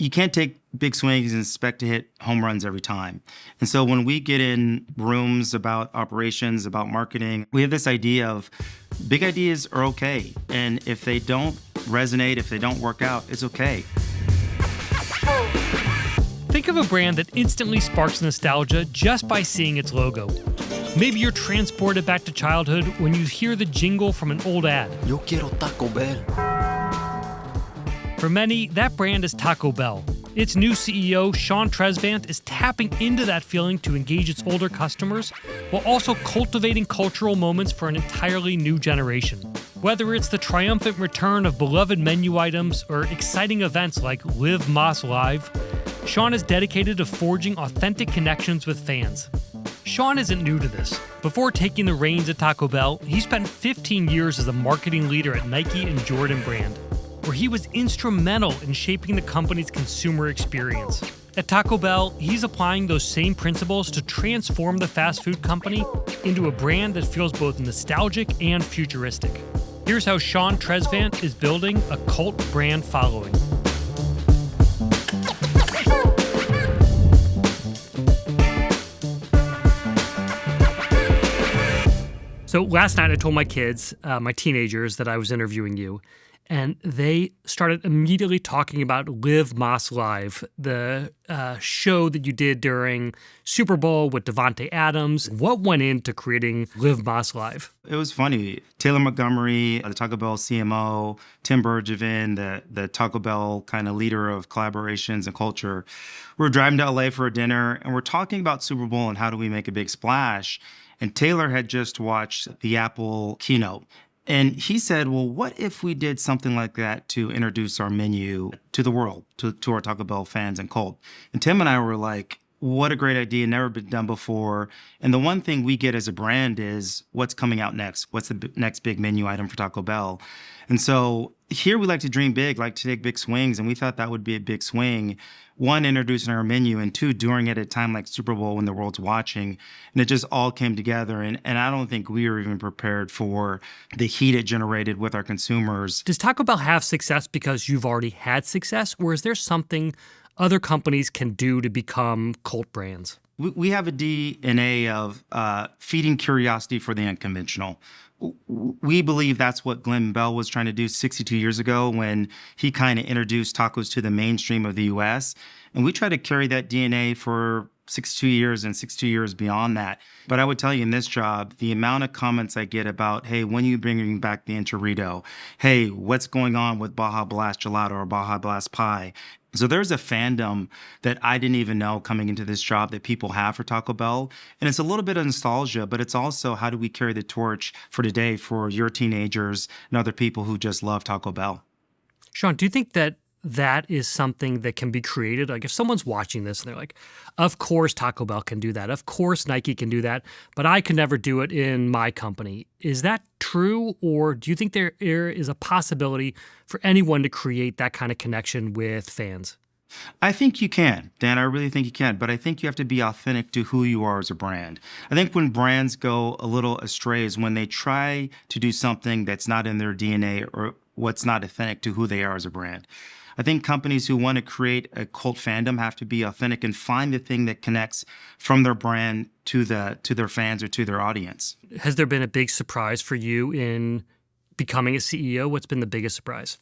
you can't take big swings and expect to hit home runs every time. And so when we get in rooms about operations, about marketing, we have this idea of big ideas are okay. And if they don't resonate, if they don't work out, it's okay. Think of a brand that instantly sparks nostalgia just by seeing its logo. Maybe you're transported back to childhood when you hear the jingle from an old ad. Yo quiero Taco Bell. For many, that brand is Taco Bell. Its new CEO, Sean Tresvant, is tapping into that feeling to engage its older customers while also cultivating cultural moments for an entirely new generation. Whether it's the triumphant return of beloved menu items or exciting events like Live Más Live, Sean is dedicated to forging authentic connections with fans. Sean isn't new to this. Before taking the reins at Taco Bell, he spent 15 years as a marketing leader at Nike and Jordan brand, where he was instrumental in shaping the company's consumer experience. At Taco Bell, he's applying those same principles to transform the fast food company into a brand that feels both nostalgic and futuristic. Here's how Sean Tresvant is building a cult brand following. So last night I told my kids, my teenagers, that I was interviewing you. And they started immediately talking about Live Más Live, the show that you did during Super Bowl with Devontae Adams. What went into creating Live Más Live? It was funny. Taylor Montgomery, the Taco Bell CMO, Tim Bergevin, the Taco Bell kind of leader of collaborations and culture, we're driving to LA for a dinner, and we're talking about Super Bowl and how do we make a big splash. And Taylor had just watched the Apple keynote. And he said, well, what if we did something like that to introduce our menu to the world, to our Taco Bell fans and cult? And Tim and I were like, what a great idea, never been done before. And the one thing we get as a brand is what's coming out next? What's the next big menu item for Taco Bell? And so here we like to dream big, like to take big swings. And we thought that would be a big swing. One, introducing our menu, and two, doing it at a time like Super Bowl when the world's watching. And it just all came together. And I don't think we were even prepared for the heat it generated with our consumers. Does Taco Bell have success because you've already had success, or is there something other companies can do to become cult brands? We have a DNA of feeding curiosity for the unconventional. We believe that's what Glenn Bell was trying to do 62 years ago when he kind of introduced tacos to the mainstream of the U.S. And we try to carry that DNA for 62 years and 62 years beyond that. But I would tell you in this job, the amount of comments I get about, hey, when are you bringing back the enchilada? Hey, what's going on with Baja Blast Gelato or Baja Blast Pie? So there's a fandom that I didn't even know coming into this job that people have for Taco Bell. And it's a little bit of nostalgia, but it's also how do we carry the torch for today for your teenagers and other people who just love Taco Bell? Sean, do you think that is something that can be created? Like if someone's watching this and they're like, of course Taco Bell can do that. Of course Nike can do that, but I can never do it in my company. Is that true? Or do you think there is a possibility for anyone to create that kind of connection with fans? I think you can, Dan. I really think you can. But I think you have to be authentic to who you are as a brand. I think when brands go a little astray is when they try to do something that's not in their DNA or what's not authentic to who they are as a brand. I think companies who want to create a cult fandom have to be authentic and find the thing that connects from their brand to their fans or to their audience. Has there been a big surprise for you in becoming a CEO? What's been the biggest surprise?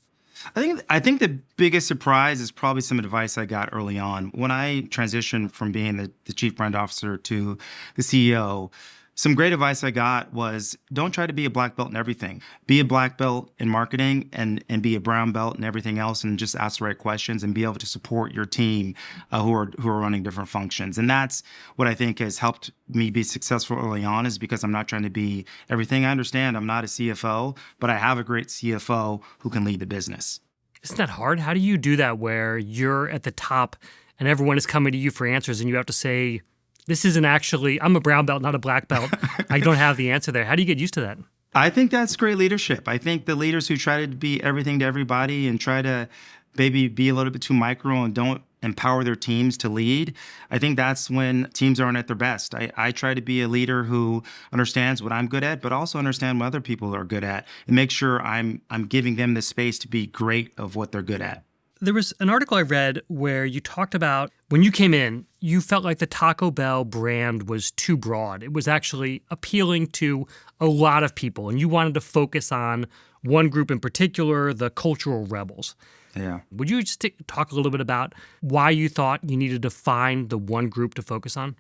I think the biggest surprise is probably some advice I got early on. When I transitioned from being the chief brand officer to the CEO, some great advice I got was don't try to be a black belt in everything. Be a black belt in marketing and be a brown belt in everything else, and just ask the right questions and be able to support your team who are running different functions. And that's what I think has helped me be successful early on, is because I'm not trying to be everything. I understand I'm not a CFO, but I have a great CFO who can lead the business. Isn't that hard? How do you do that where you're at the top and everyone is coming to you for answers and you have to say, this isn't actually, I'm a brown belt, not a black belt. I don't have the answer there. How do you get used to that? I think that's great leadership. I think the leaders who try to be everything to everybody and try to maybe be a little bit too micro and don't empower their teams to lead, I think that's when teams aren't at their best. I try to be a leader who understands what I'm good at, but also understand what other people are good at and make sure I'm giving them the space to be great of what they're good at. There was an article I read where you talked about when you came in, you felt like the Taco Bell brand was too broad. It was actually appealing to a lot of people, and you wanted to focus on one group in particular, the cultural rebels. Yeah. Would you just talk a little bit about why you thought you needed to find the one group to focus on?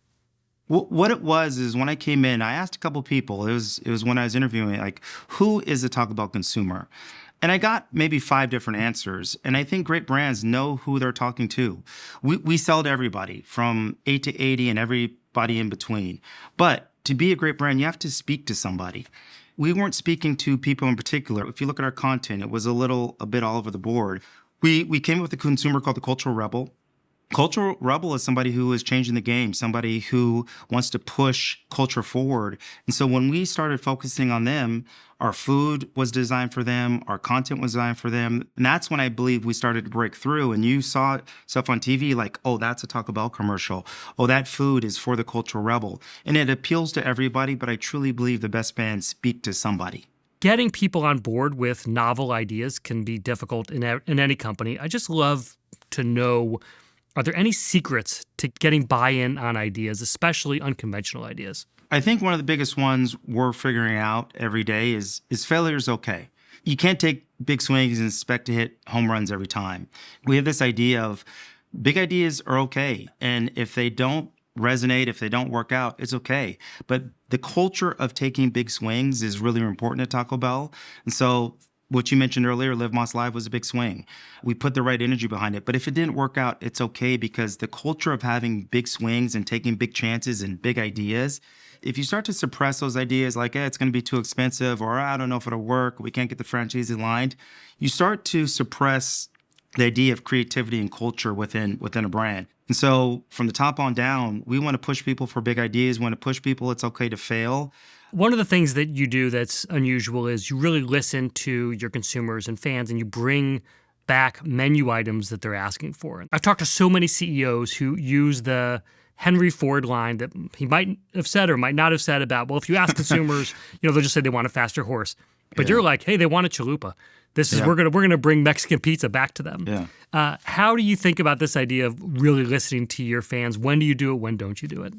Well, what it was is when I came in, I asked a couple people. It was when I was interviewing, like, who is the Taco Bell consumer? And I got maybe 5 different answers. And I think great brands know who they're talking to. We sell to everybody from 8 to 80 and everybody in between. But to be a great brand, you have to speak to somebody. We weren't speaking to people in particular. If you look at our content, it was a bit all over the board. We came up with a consumer called the Cultural Rebel. Cultural rebel is somebody who is changing the game, somebody who wants to push culture forward. And so when we started focusing on them, our food was designed for them, our content was designed for them. And that's when I believe we started to break through. And you saw stuff on TV like, oh, that's a Taco Bell commercial. Oh, that food is for the cultural rebel. And it appeals to everybody, but I truly believe the best brands speak to somebody. Getting people on board with novel ideas can be difficult in any company. I just love to know, are there any secrets to getting buy-in on ideas, especially unconventional ideas? I think one of the biggest ones we're figuring out every day is failure is okay. You can't take big swings and expect to hit home runs every time. We have this idea of big ideas are okay. And if they don't resonate, if they don't work out, it's okay. But the culture of taking big swings is really important at Taco Bell. And so what you mentioned earlier, Live Más Live was a big swing. We put the right energy behind it. But if it didn't work out, it's okay because the culture of having big swings and taking big chances and big ideas, if you start to suppress those ideas like, it's going to be too expensive, or I don't know if it'll work, we can't get the franchisee aligned, you start to suppress the idea of creativity and culture within a brand. And so from the top on down, we want to push people for big ideas. We want to push people. It's okay to fail. One of the things that you do that's unusual is you really listen to your consumers and fans, and you bring back menu items that they're asking for. I've talked to so many CEOs who use the Henry Ford line that he might have said or might not have said about, well, if you ask consumers, they'll just say they want a faster horse. But you're like, hey, they want a chalupa. This is we're gonna bring Mexican pizza back to them. Yeah. How do you think about this idea of really listening to your fans? When do you do it? When don't you do it?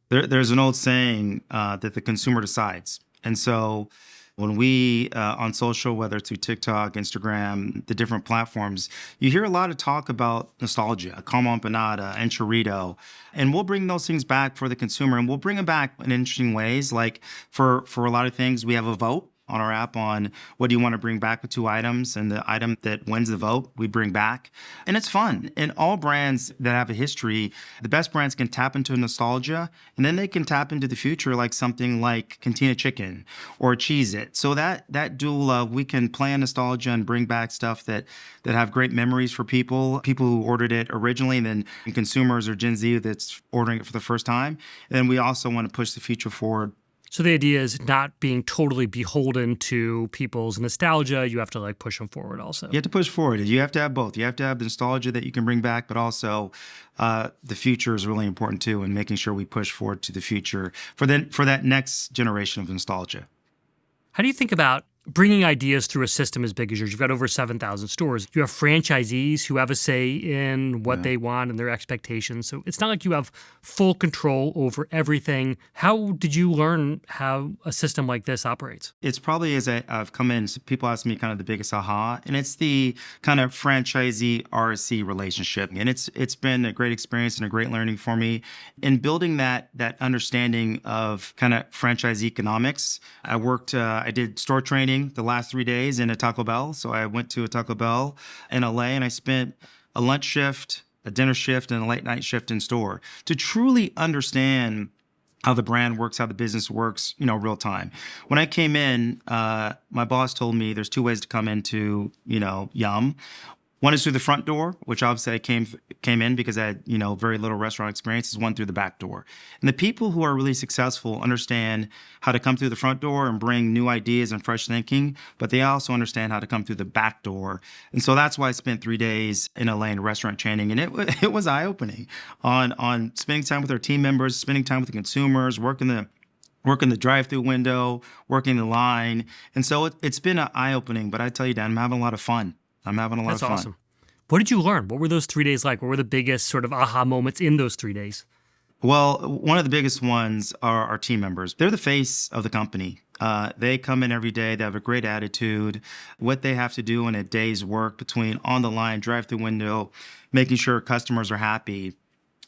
There's an old saying that the consumer decides. And so when we, on social, whether it's through TikTok, Instagram, the different platforms, you hear a lot of talk about nostalgia, como empanada, and chorrito. And we'll bring those things back for the consumer, and we'll bring them back in interesting ways. Like for a lot of things, we have a vote on our app on what do you want to bring back with 2 items, and the item that wins the vote, we bring back. And it's fun. And all brands that have a history, the best brands can tap into nostalgia, and then they can tap into the future, like something like Cantina Chicken or Cheez-It. So that dual of we can play on nostalgia and bring back stuff that have great memories for people who ordered it originally, and then consumers or Gen Z that's ordering it for the first time. And then we also want to push the future forward. So the idea is not being totally beholden to people's nostalgia. You have to push them forward also. You have to push forward. You have to have both. You have to have the nostalgia that you can bring back, but also the future is really important too, and making sure we push forward to the future for that next generation of nostalgia. How do you think about bringing ideas through a system as big as yours? You've got over 7,000 stores. You have franchisees who have a say in what they want and their expectations. So it's not like you have full control over everything. How did you learn how a system like this operates? It's probably as I've come in, people ask me kind of the biggest aha, and it's the kind of franchisee RSC relationship. And it's been a great experience and a great learning for me in building that understanding of kind of franchise economics. I did store training the last 3 days in a Taco Bell. So I went to a Taco Bell in LA, and I spent a lunch shift, a dinner shift, and a late night shift in store to truly understand how the brand works, how the business works, real time. When I came in, my boss told me there's 2 ways to come into, Yum. One is through the front door, which obviously I came in because I had, very little restaurant experience. Is one through the back door. And the people who are really successful understand how to come through the front door and bring new ideas and fresh thinking, but they also understand how to come through the back door. And so that's why I spent 3 days in LA in restaurant training. And it was eye-opening on spending time with our team members, spending time with the consumers, working the drive-through window, working the line. And so it's been eye-opening, but I tell you, Dan, I'm having a lot of fun. I'm having a lot of fun. That's awesome. What did you learn? What were those 3 days like? What were the biggest sort of aha moments in those 3 days? Well, one of the biggest ones are our team members. They're the face of the company. They come in every day. They have a great attitude. What they have to do in a day's work between on the line, drive through window, making sure customers are happy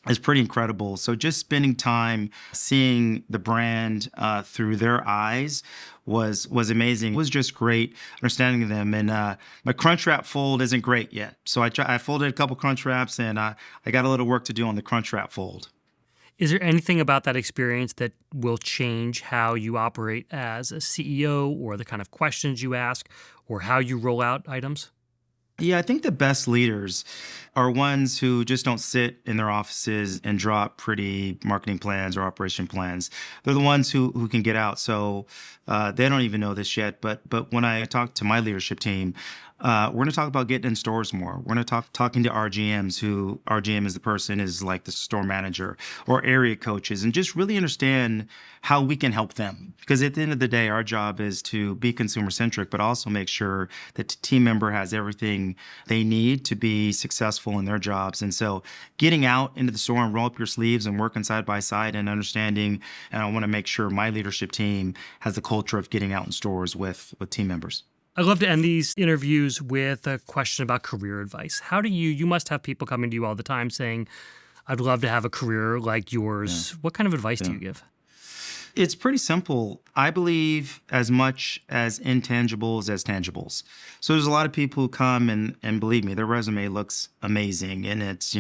is pretty incredible. So just spending time seeing the brand through their eyes was amazing. It was just great understanding them. And my crunch wrap fold isn't great yet. So I folded a couple crunch wraps, and I got a little work to do on the crunch wrap fold. Is there anything about that experience that will change how you operate as a CEO, or the kind of questions you ask, or how you roll out items? Yeah, I think the best leaders are ones who just don't sit in their offices and drop pretty marketing plans or operation plans. They're the ones who can get out. So they don't even know this yet. But when I talk to my leadership team, we're going to talk about getting in stores more. We're going to talking to RGMs, who RGM is the person is like the store manager, or area coaches, and just really understand how we can help them. Because at the end of the day, our job is to be consumer centric, but also make sure that the team member has everything they need to be successful in their jobs. And so getting out into the store and roll up your sleeves and working side by side and understanding, and I want to make sure my leadership team has the culture of getting out in stores with team members. I love to end these interviews with a question about career advice. How do you must have people coming to you all the time saying, I'd love to have a career like yours. Yeah. What kind of advice do you give? It's pretty simple. I believe as much as intangibles as tangibles. So there's a lot of people who come and believe me, their resume looks amazing. And it's,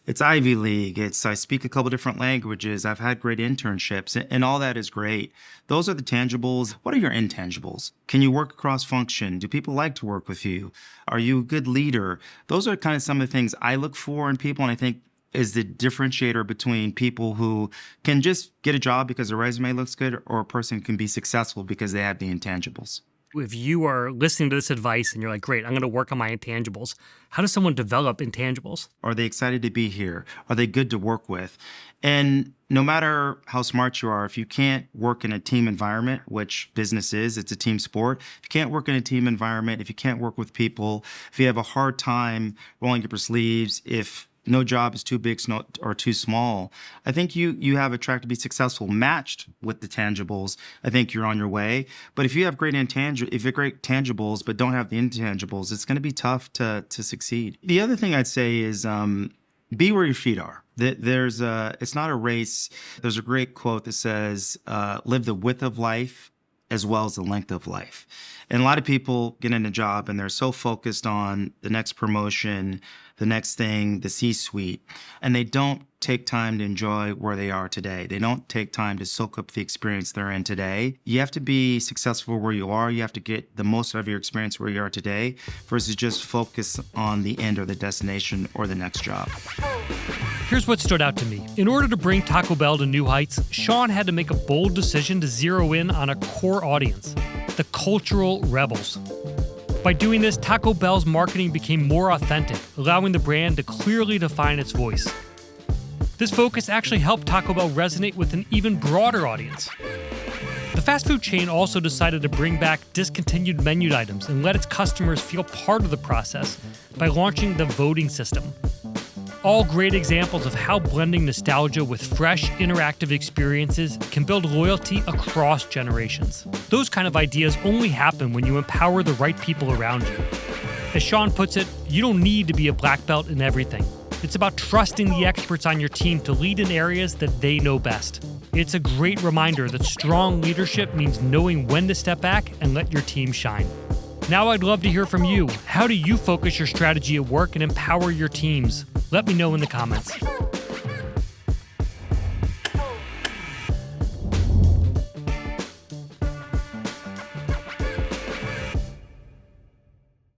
it's Ivy League. I speak a couple different languages. I've had great internships, and all that is great. Those are the tangibles. What are your intangibles? Can you work across function? Do people like to work with you? Are you a good leader? Those are kind of some of the things I look for in people. And I think is the differentiator between people who can just get a job because their resume looks good, or a person can be successful because they have the intangibles. If you are listening to this advice and you're like, great, I'm going to work on my intangibles, how does someone develop intangibles? Are they excited to be here? Are they good to work with? And no matter how smart you are, if you can't work in a team environment, which business is, it's a team sport. If you can't work in a team environment, if you can't work with people, if you have a hard time rolling up your sleeves, if no job is too big or too small, I think you have a track to be successful. Matched with the tangibles, I think you're on your way. But if you have great tangibles but don't have the intangibles, it's going to be tough to succeed. The other thing I'd say is be where your feet are. It's not a race. There's a great quote that says, live the width of life as well as the length of life. And a lot of people get in a job and they're so focused on the next promotion, the next thing, the C-suite, and they don't take time to enjoy where they are today. They don't take time to soak up the experience they're in today. You have to be successful where you are. You have to get the most out of your experience where you are today versus just focus on the end or the destination or the next job. Here's what stood out to me. In order to bring Taco Bell to new heights, Sean had to make a bold decision to zero in on a core audience, the cultural rebels. By doing this, Taco Bell's marketing became more authentic, allowing the brand to clearly define its voice. This focus actually helped Taco Bell resonate with an even broader audience. The fast food chain also decided to bring back discontinued menu items and let its customers feel part of the process by launching the voting system. All great examples of how blending nostalgia with fresh, interactive experiences can build loyalty across generations. Those kind of ideas only happen when you empower the right people around you. As Sean puts it, you don't need to be a black belt in everything. It's about trusting the experts on your team to lead in areas that they know best. It's a great reminder that strong leadership means knowing when to step back and let your team shine. Now I'd love to hear from you. How do you focus your strategy at work and empower your teams? Let me know in the comments.